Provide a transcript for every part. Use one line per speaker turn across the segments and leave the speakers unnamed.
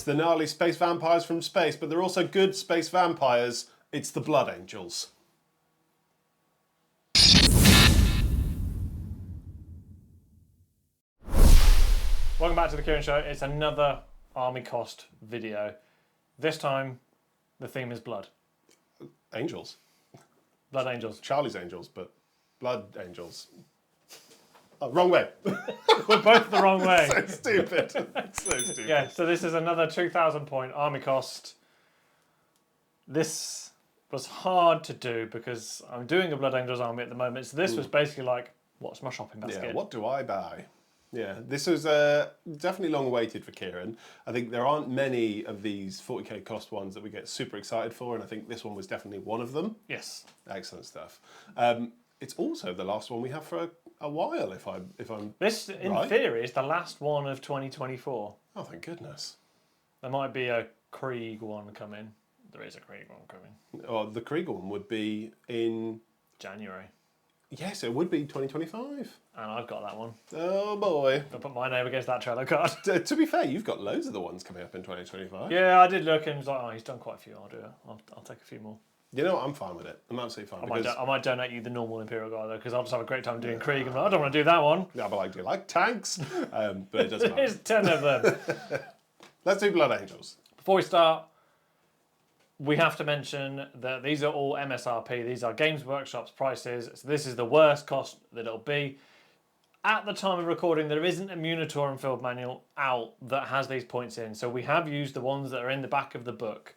It's the gnarly space vampires from space, but they're also good space vampires. It's the Blood Angels.
Welcome back to the Kieran Show. It's another army cost video. This time, the theme is blood.
Angels.
Blood Angels.
Charlie's Angels, but Blood Angels. Oh, wrong way.
We're both the wrong way.
So stupid. So stupid.
Yeah, so this is another 2,000 point army cost. This was hard to do because I'm doing a Blood Angels army at the moment. So this was basically like, what's my shopping basket?
Yeah, what do I buy? Yeah, this was definitely long awaited for Kieran. I think there aren't many of these 40k cost ones that we get super excited for, and I think this one was definitely one of them.
Yes.
Excellent stuff. It's also the last one we have for a while, if I'm
This, in
right.
theory, is the last one of 2024.
Oh, thank goodness.
There might be a Krieg one coming. There is a Krieg one coming.
Oh, the Krieg one would be in...
January.
Yes, it would be 2025.
And I've got that one.
Oh, boy.
I put my name against that trailer card.
To be fair, you've got loads of the ones coming up in 2025.
Yeah, I did look and was like, oh, he's done quite a few. I'll do it. I'll take a few more.
You know what? I'm fine with it. I'm absolutely fine.
I might donate you the normal Imperial guy though, because I'll just have a great time doing Krieg. And I don't want to do that one.
Yeah, but like, do you like tanks? But it doesn't matter.
There's 10 of them.
Let's do Blood Angels.
Before we start, we have to mention that these are all MSRP. These are Games Workshop's prices. So this is the worst cost that it'll be. At the time of recording, there isn't a MUNITORUM field manual out that has these points in. So we have used the ones that are in the back of the book.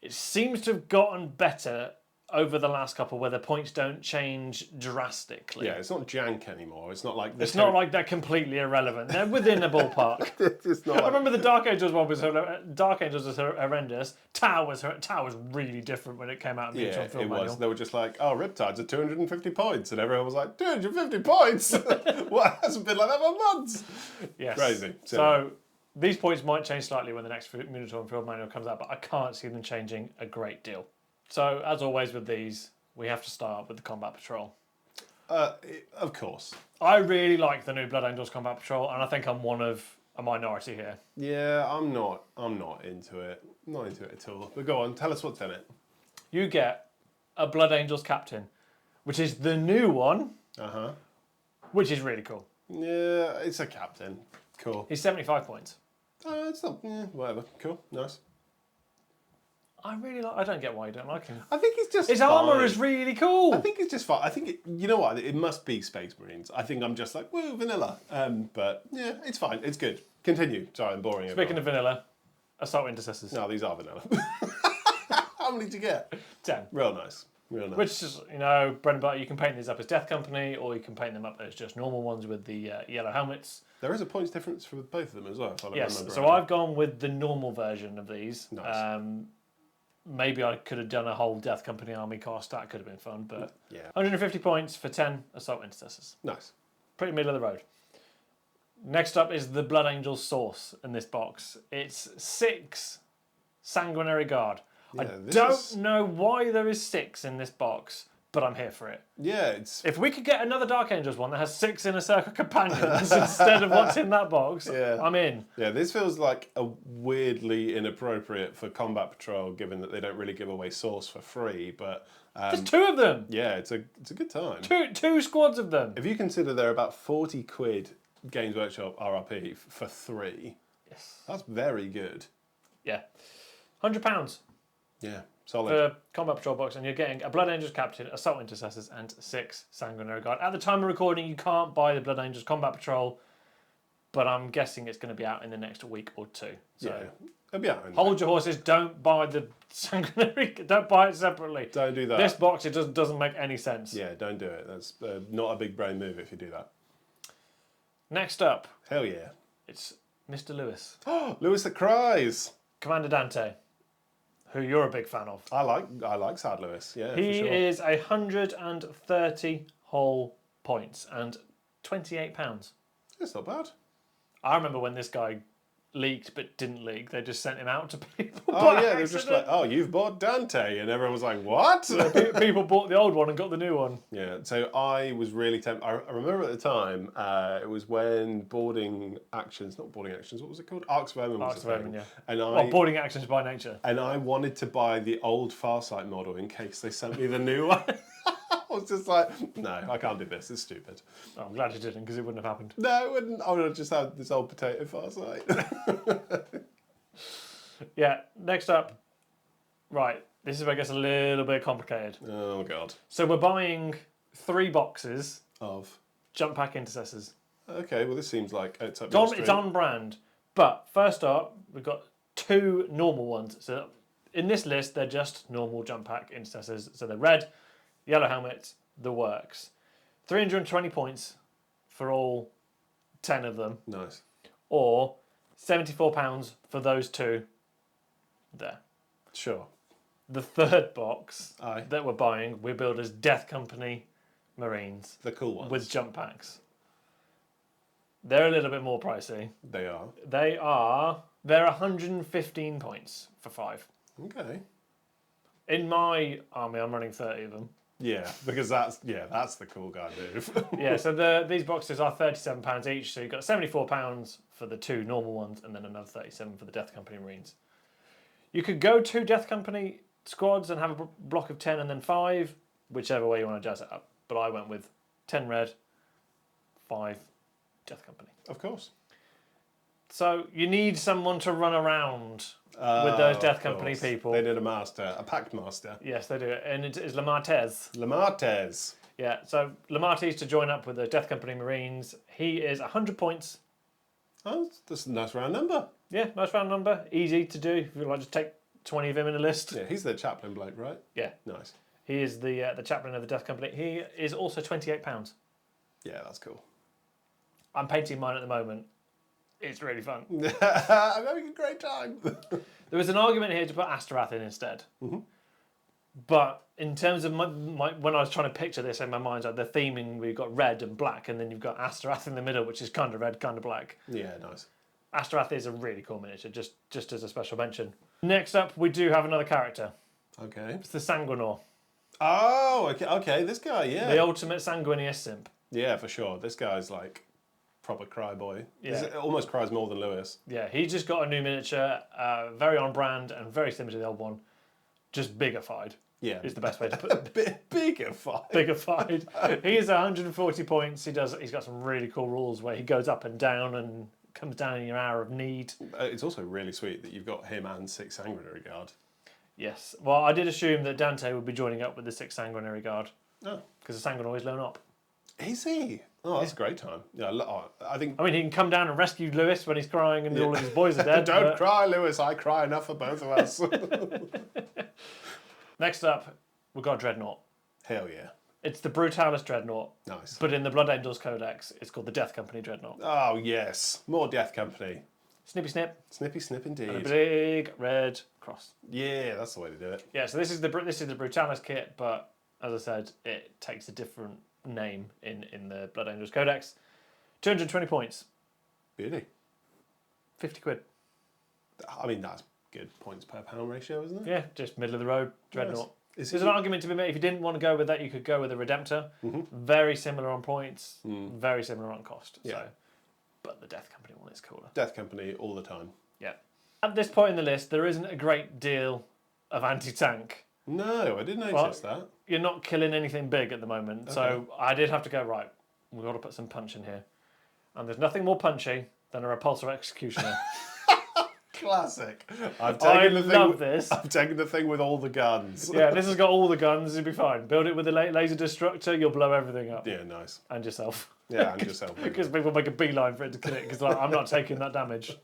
It seems to have gotten better over the last couple where the points don't change drastically.
Yeah, it's not jank anymore. It's not like...
It's not like they're completely irrelevant. They're within a ballpark.
It's not
I remember the Dark Angels one was Dark Angels was horrendous. Tau was really different when it came out in the
Yeah,
film
it
manual.
was. They were just like, oh, Riptides are 250 points. And everyone was like, 250 points? What? It hasn't been like that for months.
Yes.
Crazy.
So these points might change slightly when the next MUNITORUM field manual comes out, but I can't see them changing a great deal. So, as always with these, we have to start with the Combat Patrol.
Of course.
I really like the new Blood Angels Combat Patrol, and I think I'm one of a minority here.
Yeah, I'm not into it. Not into it at all. But go on, tell us what's in it.
You get a Blood Angels Captain, which is the new one, which is really cool.
Yeah, it's a captain. Cool.
He's 75 points.
It's not... whatever. Cool. Nice.
I don't get why you don't like him.
I think he's just
His
fine.
armour is really cool.
I think it's just fine. I think, you know what, it must be Space Marines. I think I'm just like, woo, vanilla. But yeah, it's fine. It's good. Continue. Sorry, I'm boring
Speaking of vanilla, Assault Intercessors.
No, these are vanilla. How many did you get?
10.
Real nice. Real nice.
Which is, bread and butter. You can paint these up as Death Company, or you can paint them up as just normal ones with the yellow helmets.
There is a points difference for both of them as well. If I
Yes,
remember
so
rightly.
I've gone with the normal version of these.
Nice.
Maybe I could have done a whole Death Company army cost. That could have been fun, but
yeah,
150 points for 10 Assault Intercessors.
nice.
Pretty middle of the road. Next up is the Blood Angels Source in this box. It's 6 Sanguinary Guard.
Yeah,
I
this
don't
is-
know why there is 6 in this box, but I'm here for it.
Yeah, it's...
If we could get another Dark Angels one that has 6 Inner Circle companions instead of what's in that box,
Yeah.
I'm in.
Yeah, this feels like a weirdly inappropriate for Combat Patrol, given that they don't really give away Source for free, but...
There's 2 of them.
yeah, it's a good time.
Two squads of them.
If you consider they're about 40 quid Games Workshop RRP for 3,
Yes.
that's very good.
Yeah. £100
Yeah, solid.
for Combat Patrol box, and you're getting a Blood Angels Captain, Assault Intercessors, and 6 Sanguinary Guard. At the time of recording, you can't buy the Blood Angels Combat Patrol, but I'm guessing it's going to be out in the next week or 2. So
yeah, it'll be out in
hold your horses. Don't buy the Sanguinary. Don't buy it separately.
Don't do that.
This box, it just doesn't make any sense.
Yeah, don't do it. That's not a big brain move if you do that.
Next up,
Hell yeah.
it's Mr. Lewis,
Lewis that Cries.
Commander Dante, who you're a big fan of.
I like Sad Lewis. Yeah,
He
for sure.
is 130 whole points and £28.
It's not bad.
I remember when this guy leaked but didn't leak. They just sent him out to people.
Oh
by
yeah, they're just like,
accident.
oh, you've bought Dante, and everyone was like, what?
People bought the old one and got the new one.
Yeah, so I was really tempted. I remember at the time, it was when boarding actions, not boarding actions, what was it called? Arcs of Omen was
Arcs
the
of
thing.
Omen, yeah.
And
Well, boarding actions by nature.
I wanted to buy the old Farsight model in case they sent me the new one. I was just like, no, I can't do this. It's stupid.
Oh, I'm glad you didn't, because it wouldn't have happened.
No, it wouldn't. I would have just had this old potato Farsight.
Yeah, next up. Right, this is where it gets a little bit complicated.
Oh god.
So we're buying 3 boxes
Of.
jump pack intercessors.
Okay, well this seems like it's up
It's
your
on,
street.
it's on brand. But first up, we've got 2 normal ones. So in this list, they're just normal jump pack intercessors. So they're red, yellow helmets, the works. 320 points for all 10 of them.
Nice.
Or £74 for those 2 there.
Sure.
The third box
Aye.
that we're buying, we build as Death Company Marines
The cool ones.
with jump packs. They're a little bit more pricey.
They are.
They're 115 points for 5.
Okay.
In my army, I'm running 30 of them.
Yeah, because that's the cool guy move.
Yeah, so these boxes are £37 each. So you've got £74 for the 2 normal ones, and then another 37 for the Death Company Marines. You could go 2 Death Company squads and have a block of 10 and then 5, whichever way you want to jazz it up. But I went with 10 red, 5 Death Company.
Of course.
So you need someone to run around with those Death
Of
Company
course.
people.
They need a master, a pact master.
Yes, they do it. And it is Lamartez.
Lamartez.
Yeah, so Lamartez to join up with the Death Company Marines. He is 100 points.
Oh, that's a nice round number.
Yeah, nice round number. Easy to do. If you like, just take 20 of him in a list.
Yeah, he's the chaplain bloke, right?
Yeah.
Nice.
He is the chaplain of the Death Company. He is also £28.
Yeah, that's cool.
I'm painting mine at the moment. It's really fun.
I'm having a great time.
There was an argument here to put Astarath in instead.
Mm-hmm.
But in terms of my, when I was trying to picture this in my mind, like the theming, we've got red and black, and then you've got Astarath in the middle, which is kind of red, kind of black.
Yeah, nice.
Astarath is a really cool miniature, just as a special mention. Next up, we do have another character.
Okay.
It's the Sanguinor,
Oh, okay. This guy, yeah.
the ultimate Sanguinius simp.
Yeah, for sure. This guy's like proper cry boy.
Yeah.
He almost cries more than Lewis.
Yeah, he just got a new miniature, very on brand and very similar to the old one, just biggified.
Yeah.
Is the best way to put it.
Bigger fight.
Biggified. He is 140 points. He's got some really cool rules where he goes up and down and comes down in your hour of need.
It's also really sweet that you've got him and 6 Sanguinary Guard.
Yes. Well, I did assume that Dante would be joining up with the 6 Sanguinary Guard.
Oh.
Because the Sanguinor is loan up.
Is he? Oh, that's a great time. Yeah, I think...
I mean, he can come down and rescue Lewis when he's crying and all of his boys are dead.
Don't cry, Lewis. I cry enough for both of us.
Next up, we've got Dreadnought.
Hell yeah.
It's the Brutalis Dreadnought.
Nice.
But in the Blood Angels Codex, it's called the Death Company Dreadnought.
Oh, yes. More Death Company.
Snippy snip.
Snippy snip
And a
indeed.
big red cross.
Yeah, that's the way to do it.
Yeah, so this is the Brutalis kit, but as I said, it takes a different name in the Blood Angels Codex. 220 points.
Beauty.
50 quid.
I mean, that's good points per pound ratio, isn't it?
Yeah, just middle of the road Dreadnought.
Nice. Is
There's
he-
an argument to be made. If you didn't want to go with that, you could go with a Redemptor. Very similar on points, very similar on cost.
Yeah.
So, but the Death Company one is cooler.
Death Company all the time.
Yeah. At this point in the list, there isn't a great deal of anti-tank.
No, I did notice that.
You're not killing anything big at the moment, so I did have to go, right, we've got to put some punch in here. And there's nothing more punchy than a Repulsor Executioner.
Classic. I've
I
taken the thing.
love this.
I've taken the thing with all the guns.
Yeah, this has got all the guns, you'll be fine. Build it with a laser destructor, you'll blow everything up.
Yeah, nice.
And yourself.
Yeah, and yourself.
Because people make a beeline for it to kill it, because like, I'm not taking that damage.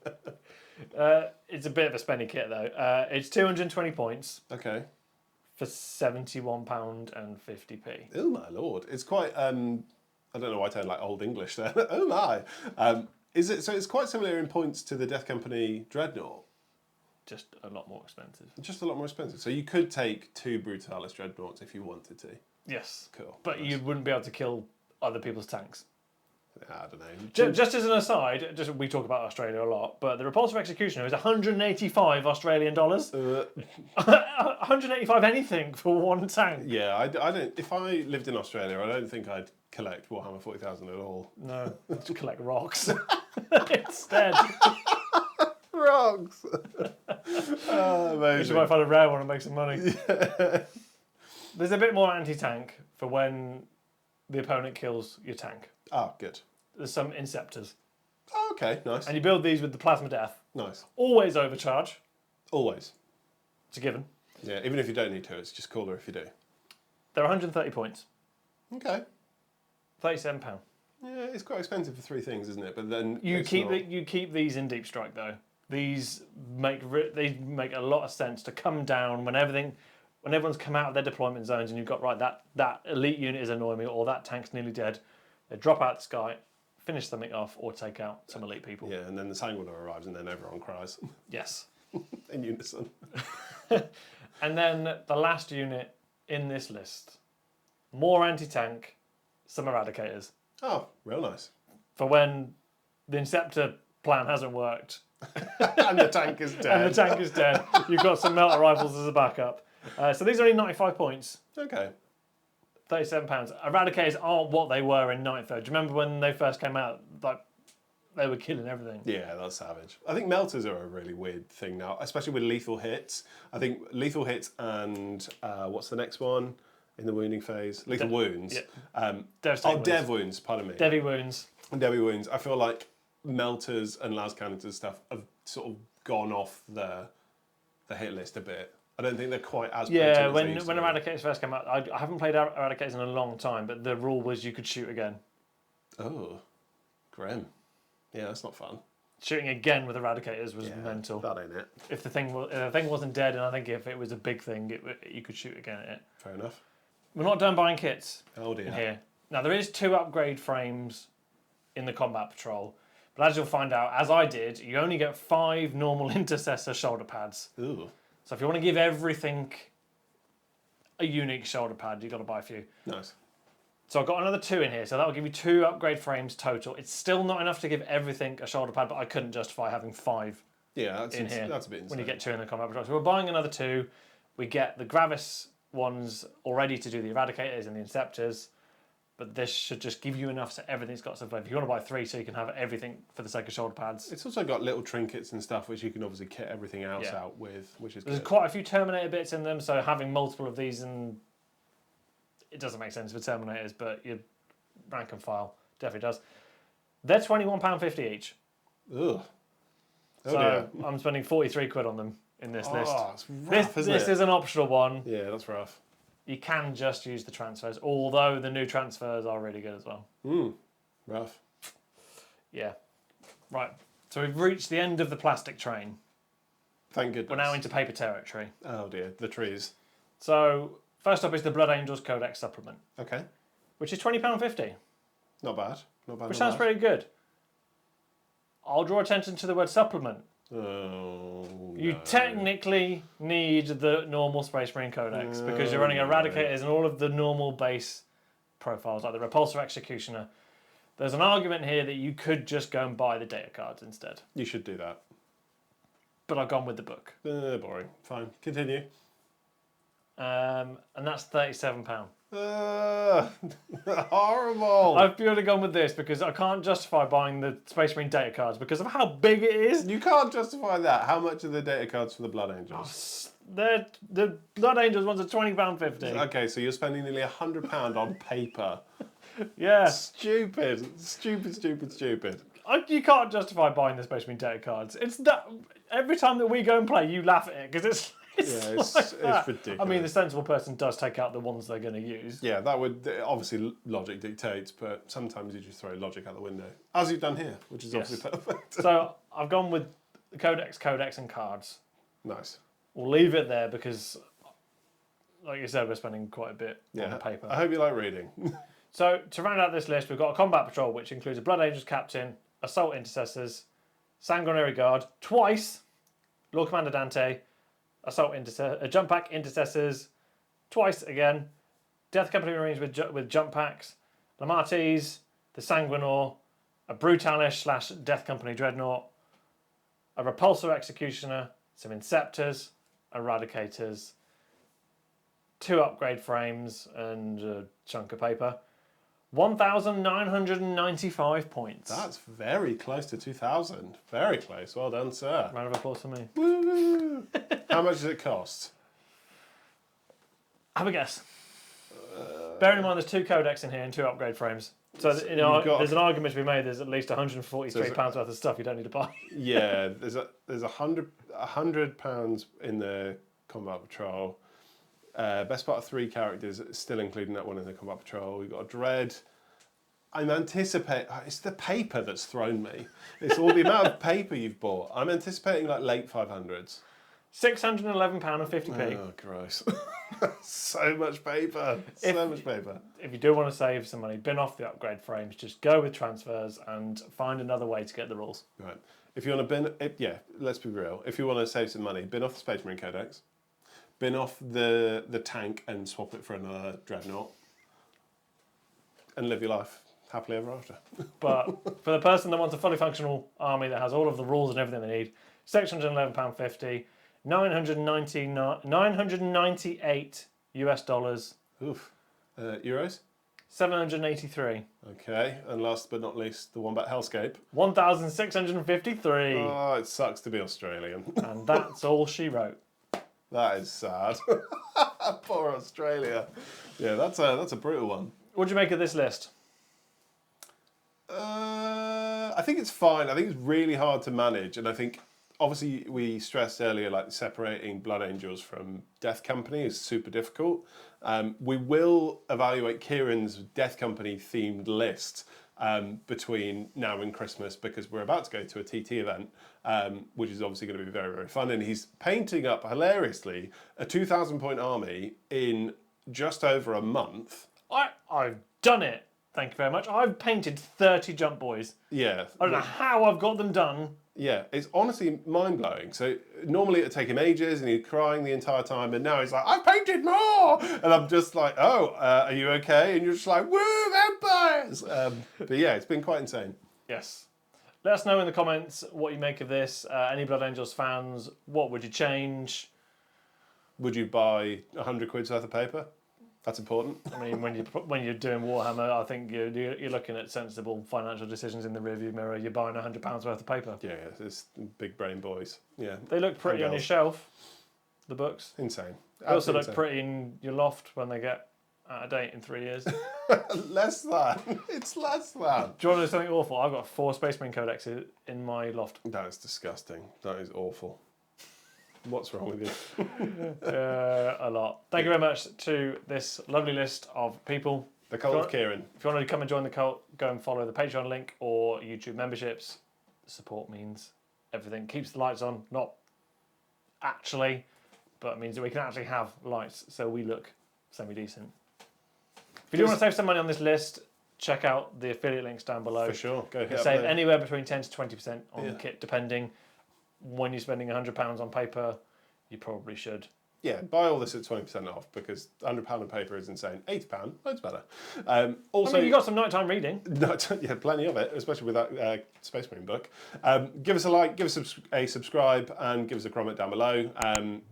It's a bit of a spenny kit, though. It's 220 points
Okay.
for £71.50p.
Oh my lord, it's quite. I don't know why I turned like old English there. Oh my. Is it so? It's quite similar in points to the Death Company Dreadnought.
Just a lot more expensive.
Just a lot more expensive. So you could take 2 Brutalis Dreadnoughts if you wanted to.
Yes.
Cool.
But
Nice.
you wouldn't be able to kill other people's tanks.
I don't know.
Just as an aside, we talk about Australia a lot, but the Repulsor Executioner is 185 Australian dollars. 185 anything for one tank.
Yeah, I don't. If I lived in Australia, I don't think I'd collect Warhammer 40,000 at all.
No, I'd just collect rocks instead.
Rocks.
You might find a rare one and make some money. Yeah. There's a bit more anti-tank for when the opponent kills your tank.
Oh, good.
There's some Inceptors.
Oh, okay, nice.
And you build these with the Plasma Death.
Nice.
Always overcharge.
Always.
It's a given.
Yeah, even if you don't need to, it's just cooler if you do.
They're 130 points.
Okay.
£37.
Yeah, it's quite expensive for 3 things, isn't it? But then
you keep these in Deep Strike though. These make a lot of sense to come down when everyone's come out of their deployment zones and you've got that elite unit is annoying me or that tank's nearly dead. They drop out the sky, finish something off, or take out some elite people.
Yeah, and then the Sanguinor arrives and then everyone cries.
Yes.
In unison.
And then the last unit in this list, more anti-tank, some Eradicators.
Oh, real nice.
For when the Inceptor plan hasn't worked.
And the tank is dead.
You've got some melter rifles as a backup. So these are only 95 points.
Okay.
£37. Eradicators aren't what they were in 9th though. Do you remember when they first came out? Like, they were killing everything.
Yeah, that's savage. I think melters are a really weird thing now, especially with lethal hits. I think lethal hits and what's the next one in the wounding phase? Lethal wounds.
Yeah.
Dev wounds, pardon me.
Devi wounds.
Devi wounds. I feel like melters and las cannons stuff have sort of gone off the hit list a bit. I don't think they're quite as potent as they used
when
to be.
Eradicators first came out, I haven't played Eradicators in a long time, but the rule was you could shoot again.
Oh, grim. Yeah, that's not fun.
Shooting again with Eradicators was mental.
That ain't it.
If the thing wasn't dead, and I think if it was a big thing, you could shoot again at it.
Fair enough.
We're not done buying kits
Oh dear.
in here. Now, there is 2 upgrade frames in the Combat Patrol, but as you'll find out, as I did, you only get 5 normal Intercessor shoulder pads.
Ooh.
So if you want to give everything a unique shoulder pad, you've got to buy a few.
Nice.
So I've got another 2 in here, so that'll give you 2 upgrade frames total. It's still not enough to give everything a shoulder pad, but I couldn't justify having 5
in
here.
That's a bit insane.
When you get 2 in the Combat Patrol. So we're buying another 2. We get the Gravis ones already to do the Eradicators and the Inceptors, but this should just give you enough so everything's got some flavor. If you want to buy 3 so you can have everything for the sake of shoulder pads.
It's also got little trinkets and stuff which you can obviously kit everything else out with, which is
There's
good.
quite a few Terminator bits in them, so having multiple of these and it doesn't make sense for Terminators, but your rank and file definitely does. They're £21.50 each.
Ugh. Oh
So
dear.
I'm spending 43 quid on them in this list.
It's rough,
This is an optional one.
Yeah, that's rough.
You can just use the transfers, although the new transfers are really good as well.
Rough.
Yeah. Right. So we've reached the end of the plastic train.
Thank goodness.
We're now into paper territory.
Oh dear, the trees.
So first up is the Blood Angels Codex supplement,
Okay.
which is £20.50,
Not bad. Not bad.
which
not
sounds pretty good. I'll draw attention to the word supplement.
Oh,
You
no.
technically need the normal Space Marine Codex because you're running Eradicators and all of the normal base profiles, like the Repulsor Executioner. There's an argument here that you could just go and buy the data cards instead.
You should do that.
But I've gone with the book.
Boring. Fine. Continue.
And that's £37.
Horrible.
I've purely gone with this because I can't justify buying the Space Marine data cards because of how big it is.
You can't justify that. How much are the data cards for the Blood Angels?
The Blood Angels ones are £20.50.
Okay, so you're spending nearly £100 on paper.
Yeah.
Stupid. Stupid.
You can't justify buying the Space Marine data cards. It's that every time that we go and play, you laugh at it because it's
it's ridiculous.
I mean, the sensible person does take out the ones they're going to use.
Yeah, that would obviously logic dictates, but sometimes you just throw logic out the window, as you've done here, which is obviously perfect.
So I've gone with the Codex, and cards.
Nice.
We'll leave it there because, like you said, we're spending quite a bit on paper.
I hope you like reading.
So to round out this list, we've got a combat patrol, which includes a Blood Angels captain, assault intercessors, sanguinary guard twice, Lord Commander Dante, jump pack intercessors twice again, Death Company Marines with jump packs, Lamarties, the Sanguinor, a Brutalish / Death Company Dreadnought, a Repulsor Executioner, some Inceptors, Eradicators, 2 upgrade frames, and a chunk of paper. 1,995 points.
That's very close to 2,000. Very close. Well done, sir.
Round of applause for me.
Woo! How much does it cost?
Have a guess. Bearing in mind there's 2 codex in here and 2 upgrade frames. So there's an argument to be made. There's at least £143 worth of stuff you don't need to buy.
Yeah, there's £100 in the Combat Patrol. Best part of 3 characters, still including that one in the Combat Patrol. We've got a Dread. I'm anticipating. It's the paper that's thrown me. It's all the amount of paper you've bought. I'm anticipating like late 500s.
£611.50.
Oh, gross. So much paper. Much paper.
If you do want to save some money, bin off the upgrade frames, just go with transfers and find another way to get the rules.
Right. If you want to let's be real. If you want to save some money, bin off the Space Marine Codex. Bin off the tank and swap it for another Dreadnought. And live your life happily ever after.
But for the person that wants a fully functional army that has all of the rules and everything they need, £611.50, $998 US dollars.
Oof. Euros?
783.
Okay, and last but not least, the Wombat Hellscape.
1,653.
Oh, it sucks to be Australian.
And that's all she wrote.
That is sad. Poor Australia. Yeah, that's a brutal one.
What do you make of this list?
I think it's fine. I think it's really hard to manage, and I think obviously we stressed earlier like separating Blood Angels from Death Company is super difficult. We will evaluate Kieran's Death Company themed list between now and Christmas because we're about to go to a TT event, which is obviously going to be very, very fun. And he's painting up hilariously a 2,000 point army in just over a month.
I've done it. Thank you very much. I've painted 30 jump boys.
Yeah.
I don't know how I've got them done.
Yeah, it's honestly mind-blowing. So normally it'd take him ages and he'd crying the entire time, and now he's like, I've painted more! And I'm just like, oh, are you okay? And you're just like, woo, vampires! But yeah, it's been quite insane.
Yes. Let us know in the comments what you make of this. Any Blood Angels fans, what would you change?
Would you buy 100 quid's worth of paper? That's important.
I mean, when you're doing Warhammer, I think you're looking at sensible financial decisions in the rearview mirror. You're buying £100 worth of paper.
Yeah, it's big brain boys. Yeah,
they look pretty on your shelf. The books.
Insane.
They also look pretty in your loft when they get out of date in 3 years.
Less than. It's less than.
Do you want to know something awful? I've got 4 Space Marine Codexes in my loft.
That is disgusting. That is awful. What's wrong with you?
A lot. Thank you very much to this lovely list of people.
The Cult of Kieran.
If you want to come and join the cult, go and follow the Patreon link or YouTube memberships. Support means everything. Keeps the lights on, not actually, but it means that we can actually have lights so we look semi-decent. If you do want to save some money on this list, check out the affiliate links down below.
For sure. Go
you can save anywhere between 10 to 20% on kit, depending. When you're spending £100 on paper, you probably should.
Yeah, buy all this at 20% off because £100 on paper is insane. £80, loads better. Also,
I mean, you got some nighttime reading.
Yeah, plenty of it, especially with that Space Marine book. Give us a like, give us a subscribe, and give us a comment down below.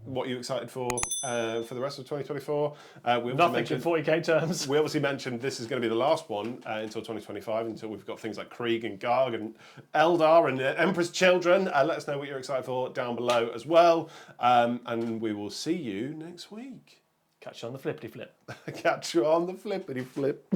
What are you excited for the rest of 2024?
Nothing in 40k terms.
We obviously mentioned this is going to be the last one until 2025, until we've got things like Krieg and Garg and Eldar and Emperor's Children. Let us know what you're excited for down below as well. And we will see you next week.
Catch you on the flippity flip.
Catch you on the flippity flip.